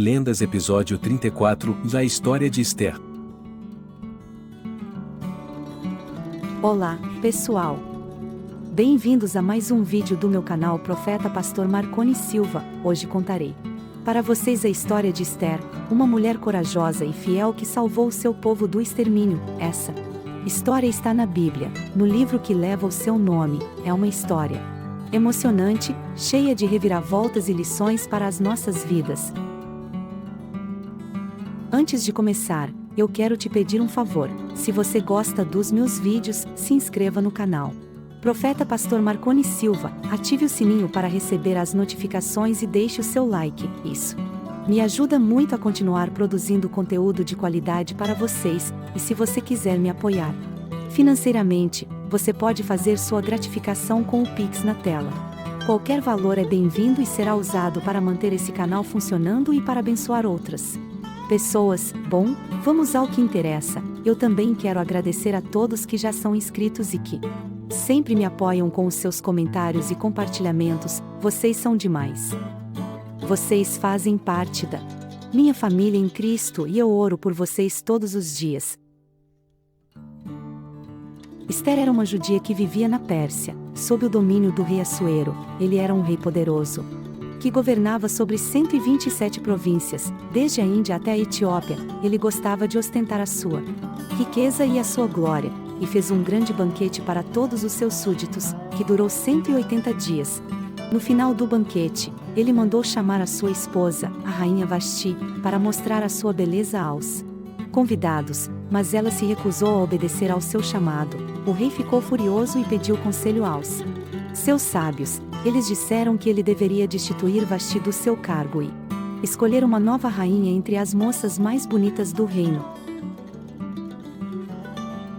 Lendas episódio 34, A História de Esther. Olá, pessoal! Bem-vindos a mais um vídeo do meu canal Profeta Pastor Marconi Silva. Hoje contarei para vocês a história de Esther, uma mulher corajosa e fiel que salvou o seu povo do extermínio. Essa história está na Bíblia, no livro que leva o seu nome. É uma história emocionante, cheia de reviravoltas e lições para as nossas vidas. Antes de começar, eu quero te pedir um favor. Se você gosta dos meus vídeos, se inscreva no canal Profeta Pastor Marconi Silva, ative o sininho para receber as notificações e deixe o seu like. Isso me ajuda muito a continuar produzindo conteúdo de qualidade para vocês, e se você quiser me apoiar financeiramente, você pode fazer sua gratificação com o Pix na tela. Qualquer valor é bem-vindo e será usado para manter esse canal funcionando e para abençoar outras pessoas. Bom, vamos ao que interessa. Eu também quero agradecer a todos que já são inscritos e que sempre me apoiam com os seus comentários e compartilhamentos. Vocês são demais. Vocês fazem parte da minha família em Cristo e eu oro por vocês todos os dias. Esther era uma judia que vivia na Pérsia, sob o domínio do rei Assuero. Ele era um rei poderoso que governava sobre 127 províncias, desde a Índia até a Etiópia. Ele gostava de ostentar a sua riqueza e a sua glória, e fez um grande banquete para todos os seus súditos, que durou 180 dias. No final do banquete, ele mandou chamar a sua esposa, a rainha Vasti, para mostrar a sua beleza aos convidados, mas ela se recusou a obedecer ao seu chamado. O rei ficou furioso e pediu conselho aos seus sábios. Eles disseram que ele deveria destituir Vasti do seu cargo e escolher uma nova rainha entre as moças mais bonitas do reino.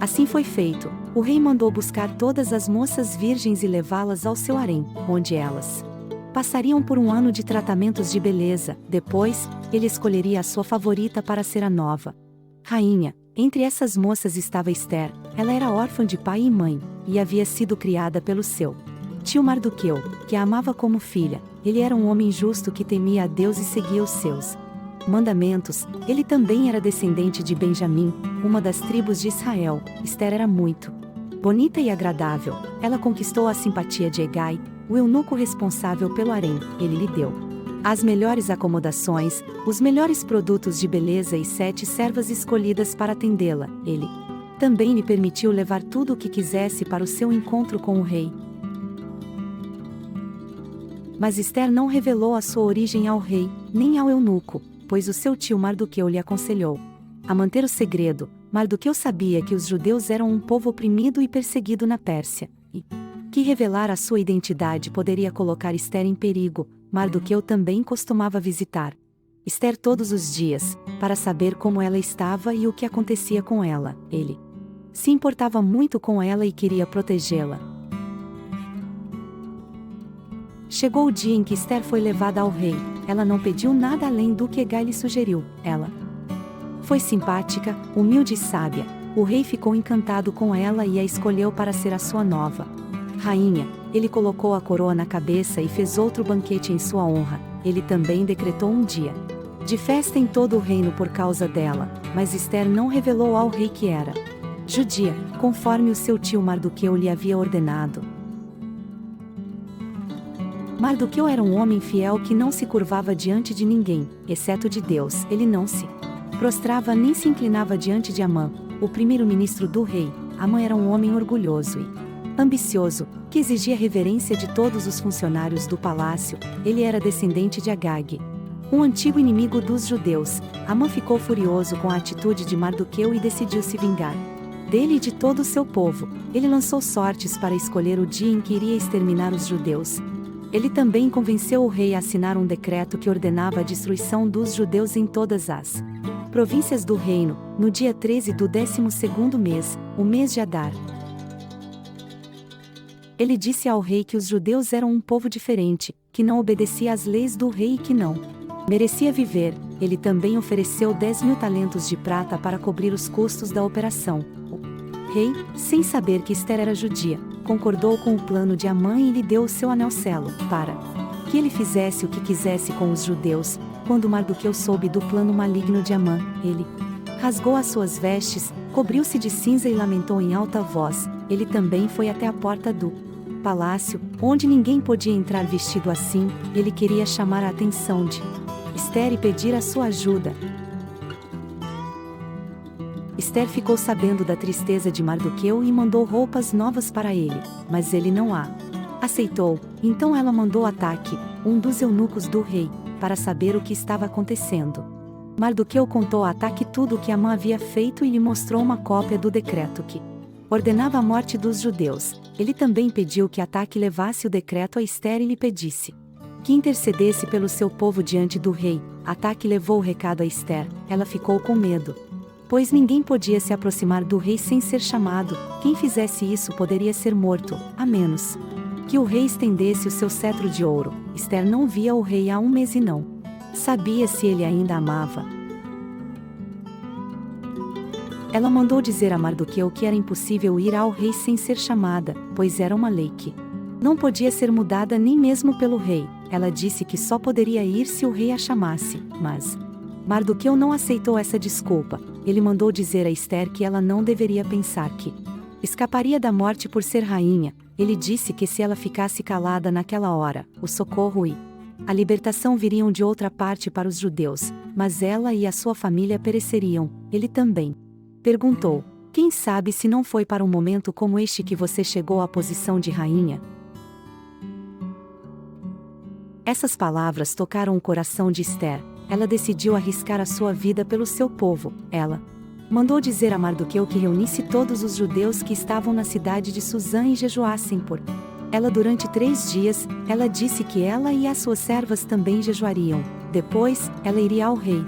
Assim foi feito. O rei mandou buscar todas as moças virgens e levá-las ao seu harém, onde elas passariam por um ano de tratamentos de beleza. Depois, ele escolheria a sua favorita para ser a nova rainha. Entre essas moças estava Esther. Ela era órfã de pai e mãe, e havia sido criada pelo seu tio Mardoqueu, que a amava como filha. Ele era um homem justo que temia a Deus e seguia os seus mandamentos. Ele também era descendente de Benjamim, uma das tribos de Israel. Esther era muito bonita e agradável. Ela conquistou a simpatia de Hegai, o eunuco responsável pelo harém. Ele lhe deu as melhores acomodações, os melhores produtos de beleza e 7 servas escolhidas para atendê-la. Ele também lhe permitiu levar tudo o que quisesse para o seu encontro com o rei. Mas Esther não revelou a sua origem ao rei, nem ao eunuco, pois o seu tio Mardoqueu lhe aconselhou a manter o segredo. Mardoqueu sabia que os judeus eram um povo oprimido e perseguido na Pérsia, e que revelar a sua identidade poderia colocar Esther em perigo. Mardoqueu também costumava visitar Esther todos os dias, para saber como ela estava e o que acontecia com ela. Ele se importava muito com ela e queria protegê-la. Chegou o dia em que Esther foi levada ao rei. Ela não pediu nada além do que Hegai lhe sugeriu. Ela foi simpática, humilde e sábia. O rei ficou encantado com ela e a escolheu para ser a sua nova rainha. Ele colocou a coroa na cabeça e fez outro banquete em sua honra. Ele também decretou um dia de festa em todo o reino por causa dela, mas Esther não revelou ao rei que era judia, conforme o seu tio Mardoqueu lhe havia ordenado. Mardoqueu era um homem fiel que não se curvava diante de ninguém, exceto de Deus. Ele não se prostrava nem se inclinava diante de Amã, o primeiro-ministro do rei. Amã era um homem orgulhoso e ambicioso, que exigia reverência de todos os funcionários do palácio. Ele era descendente de Agag, um antigo inimigo dos judeus. Amã ficou furioso com a atitude de Mardoqueu e decidiu se vingar dele e de todo o seu povo. Ele lançou sortes para escolher o dia em que iria exterminar os judeus. Ele também convenceu o rei a assinar um decreto que ordenava a destruição dos judeus em todas as províncias do reino, no dia 13 do 12º mês, o mês de Adar. Ele disse ao rei que os judeus eram um povo diferente, que não obedecia às leis do rei e que não merecia viver. Ele também ofereceu 10.000 talentos de prata para cobrir os custos da operação. O rei, sem saber que Esther era judia, concordou com o plano de Amã e lhe deu o seu anel selo, para que ele fizesse o que quisesse com os judeus. Quando Mardoqueu soube do plano maligno de Amã, ele rasgou as suas vestes, cobriu-se de cinza e lamentou em alta voz. Ele também foi até a porta do palácio, onde ninguém podia entrar vestido assim. Ele queria chamar a atenção de Ester e pedir a sua ajuda. Ester ficou sabendo da tristeza de Mardoqueu e mandou roupas novas para ele, mas ele não a aceitou. Então ela mandou Ataque, um dos eunucos do rei, para saber o que estava acontecendo. Mardoqueu contou a Ataque tudo o que Amã havia feito e lhe mostrou uma cópia do decreto que ordenava a morte dos judeus. Ele também pediu que Ataque levasse o decreto a Ester e lhe pedisse que intercedesse pelo seu povo diante do rei. Ataque levou o recado a Ester. Ela ficou com medo, pois ninguém podia se aproximar do rei sem ser chamado. Quem fizesse isso poderia ser morto, a menos que o rei estendesse o seu cetro de ouro. Ester não via o rei há um mês e não sabia se ele ainda amava. Ela mandou dizer a Mardoqueu que era impossível ir ao rei sem ser chamada, pois era uma lei que não podia ser mudada nem mesmo pelo rei. Ela disse que só poderia ir se o rei a chamasse, mas Mardoqueu não aceitou essa desculpa. Ele mandou dizer a Ester que ela não deveria pensar que escaparia da morte por ser rainha. Ele disse que se ela ficasse calada naquela hora, o socorro e a libertação viriam de outra parte para os judeus, mas ela e a sua família pereceriam. Ele também perguntou: quem sabe se não foi para um momento como este que você chegou à posição de rainha? Essas palavras tocaram o coração de Ester. Ela decidiu arriscar a sua vida pelo seu povo. Ela mandou dizer a Mardoqueu que reunisse todos os judeus que estavam na cidade de Suzã e jejuassem por ela durante 3 dias. Ela disse que ela e as suas servas também jejuariam. Depois, ela iria ao rei,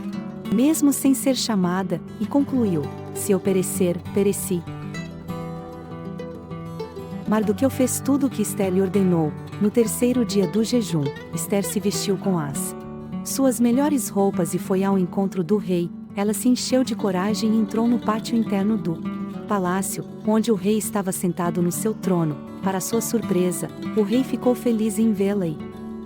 mesmo sem ser chamada, e concluiu: se eu perecer, pereci. Mardoqueu fez tudo o que Ester lhe ordenou. No 3º dia do jejum, Ester se vestiu com as suas melhores roupas e foi ao encontro do rei. Ela se encheu de coragem e entrou no pátio interno do palácio, onde o rei estava sentado no seu trono. Para sua surpresa, o rei ficou feliz em vê-la e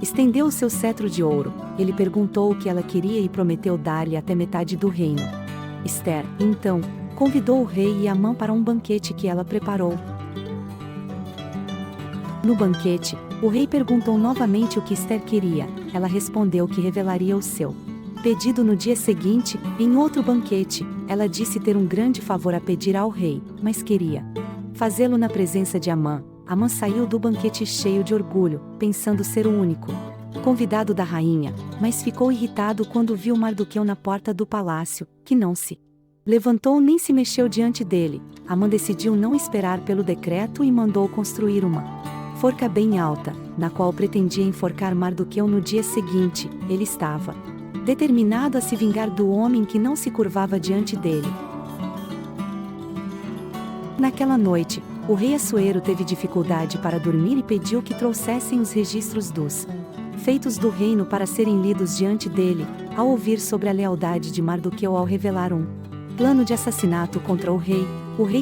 estendeu o seu cetro de ouro. Ele perguntou o que ela queria e prometeu dar-lhe até metade do reino. Ester, então, convidou o rei e Amã para um banquete que ela preparou. No banquete, o rei perguntou novamente o que Ester queria. Ela respondeu que revelaria o seu pedido no dia seguinte. Em outro banquete, ela disse ter um grande favor a pedir ao rei, mas queria fazê-lo na presença de Amã. Amã saiu do banquete cheio de orgulho, pensando ser o único convidado da rainha, mas ficou irritado quando viu Mardoqueu na porta do palácio, que não se levantou nem se mexeu diante dele. Amã decidiu não esperar pelo decreto e mandou construir uma forca bem alta, na qual pretendia enforcar Mardoqueu no dia seguinte. Ele estava determinado a se vingar do homem que não se curvava diante dele. Naquela noite, o rei Assuero teve dificuldade para dormir e pediu que trouxessem os registros dos feitos do reino para serem lidos diante dele. Ao ouvir sobre a lealdade de Mardoqueu ao revelar um plano de assassinato contra o rei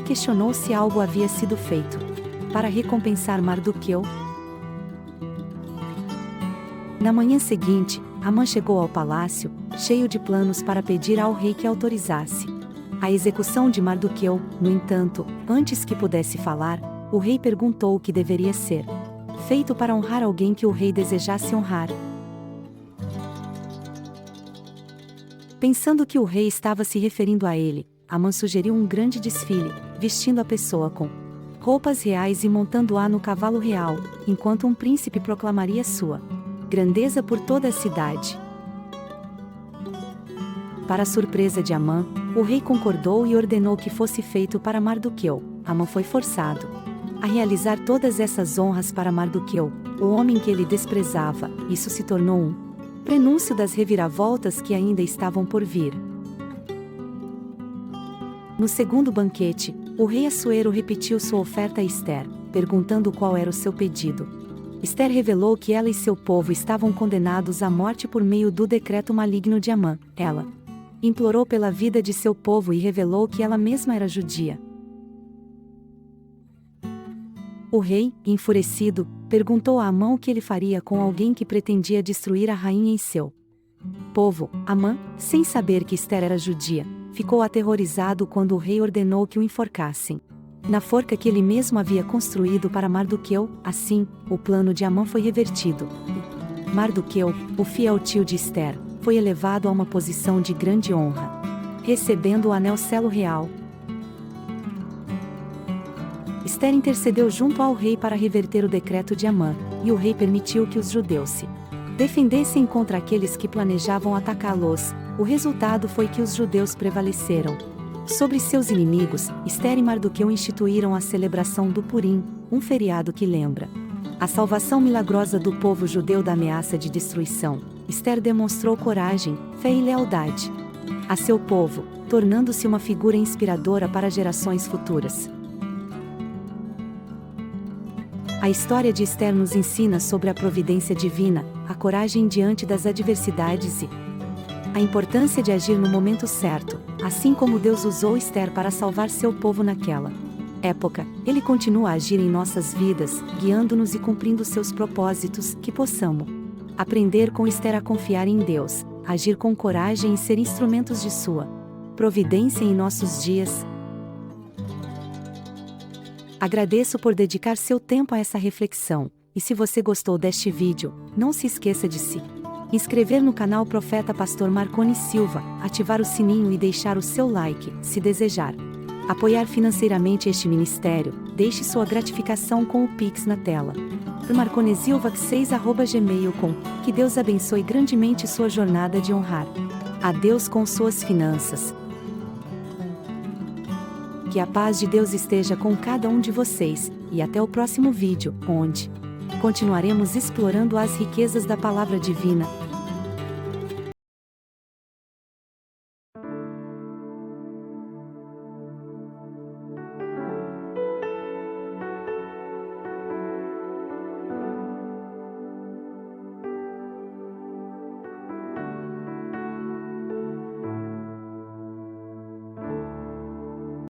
questionou se algo havia sido feito para recompensar Mardoqueu. Na manhã seguinte, Amã chegou ao palácio, cheio de planos para pedir ao rei que autorizasse a execução de Mardoqueu. No entanto, antes que pudesse falar, o rei perguntou o que deveria ser feito para honrar alguém que o rei desejasse honrar. Pensando que o rei estava se referindo a ele, Amã sugeriu um grande desfile, vestindo a pessoa com roupas reais e montando-a no cavalo real, enquanto um príncipe proclamaria sua grandeza por toda a cidade. Para a surpresa de Amã, o rei concordou e ordenou que fosse feito para Mardoqueu. Amã foi forçado a realizar todas essas honras para Mardoqueu, o homem que ele desprezava. Isso se tornou um prenúncio das reviravoltas que ainda estavam por vir. No segundo banquete, o rei Assuero repetiu sua oferta a Ester, perguntando qual era o seu pedido. Ester revelou que ela e seu povo estavam condenados à morte por meio do decreto maligno de Amã. Ela implorou pela vida de seu povo e revelou que ela mesma era judia. O rei, enfurecido, perguntou a Amã o que ele faria com alguém que pretendia destruir a rainha em seu Povo, Amã, sem saber que Ester era judia, ficou aterrorizado quando o rei ordenou que o enforcassem. Na forca que ele mesmo havia construído para Mardoqueu, assim, o plano de Amã foi revertido. Mardoqueu, o fiel tio de Ester, foi elevado a uma posição de grande honra, recebendo o anel celo real. Ester intercedeu junto ao rei para reverter o decreto de Amã, e o rei permitiu que os judeus se defendessem contra aqueles que planejavam atacá-los. O resultado foi que os judeus prevaleceram sobre seus inimigos. Ester e Mardoqueu instituíram a celebração do Purim, um feriado que lembra a salvação milagrosa do povo judeu da ameaça de destruição. Ester demonstrou coragem, fé e lealdade a seu povo, tornando-se uma figura inspiradora para gerações futuras. A história de Ester nos ensina sobre a providência divina, a coragem diante das adversidades e a importância de agir no momento certo. Assim como Deus usou Ester para salvar seu povo naquela época, Ele continua a agir em nossas vidas, guiando-nos e cumprindo seus propósitos. Que possamos aprender com Ester a confiar em Deus, agir com coragem e ser instrumentos de sua providência em nossos dias. Agradeço por dedicar seu tempo a essa reflexão, e se você gostou deste vídeo, não se esqueça de se inscrever no canal Profeta Pastor Marconi Silva, ativar o sininho e deixar o seu like, se desejar apoiar financeiramente este ministério. Deixe sua gratificação com o Pix na tela. marconesilva6@gmail.com. Que Deus abençoe grandemente sua jornada de honrar a Deus com suas finanças. Que a paz de Deus esteja com cada um de vocês, e até o próximo vídeo, onde continuaremos explorando as riquezas da palavra divina.